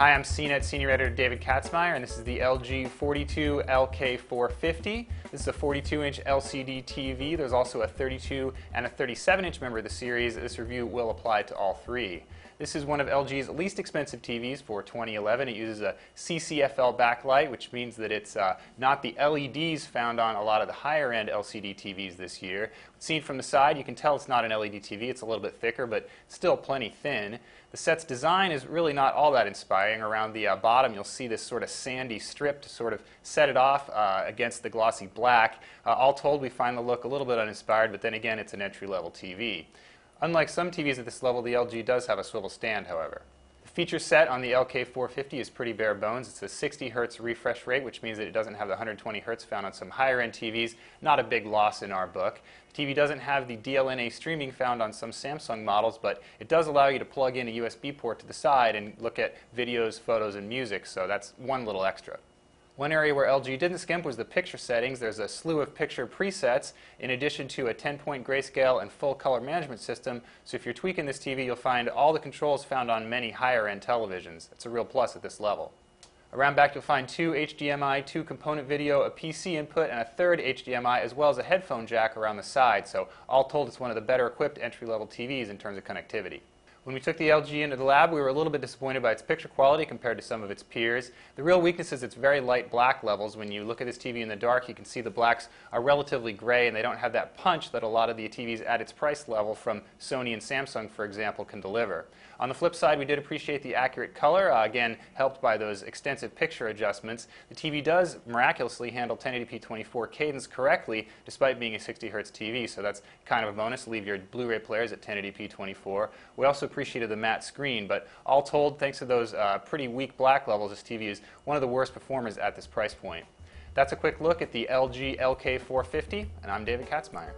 Hi, I'm CNET Senior Editor David Katzmeyer, and this is the LG 32LK450. This is a 42-inch LCD TV. There's also a 32 and a 37-inch member of the series. This review will apply to all three. This is one of LG's least expensive TVs for 2011. It uses a CCFL backlight, which means that it's not the LEDs found on a lot of the higher-end LCD TVs this year. Seen from the side, you can tell it's not an LED TV. It's a little bit thicker, but still plenty thin. The set's design is really not all that inspiring. Around the bottom, you'll see this sort of sandy strip to sort of set it off against the glossy black. All told, we find the look a little bit uninspired, but then again, it's an entry-level TV. Unlike some TVs at this level, the LG does have a swivel stand, however. The feature set on the LK450 is pretty bare bones. It's a 60 Hz refresh rate, which means that it doesn't have the 120 Hz found on some higher-end TVs. Not a big loss in our book. The TV doesn't have the DLNA streaming found on some Samsung models, but it does allow you to plug in a USB port to the side and look at videos, photos, and music, so that's one little extra. One area where LG didn't skimp was the picture settings. There's a slew of picture presets in addition to a 10-point grayscale and full color management system. So if you're tweaking this TV, you'll find all the controls found on many higher-end televisions. It's a real plus at this level. Around back you'll find two HDMI, two component video, a PC input, and a third HDMI, as well as a headphone jack around the side. So all told, it's one of the better equipped entry-level TVs in terms of connectivity. When we took the LG into the lab, we were a little bit disappointed by its picture quality compared to some of its peers. The real weakness is its very light black levels. When you look at this TV in the dark, you can see the blacks are relatively gray, and they don't have that punch that a lot of the TVs at its price level from Sony and Samsung, for example, can deliver. On the flip side, we did appreciate the accurate color, again, helped by those extensive picture adjustments. The TV does miraculously handle 1080p 24 cadence correctly, despite being a 60 Hz TV, so that's kind of a bonus. Leave your Blu-ray players at 1080p 24. We also appreciated the matte screen, but all told, thanks to those pretty weak black levels, this TV is one of the worst performers at this price point. That's a quick look at the LG LK450, and I'm David Katzmeyer.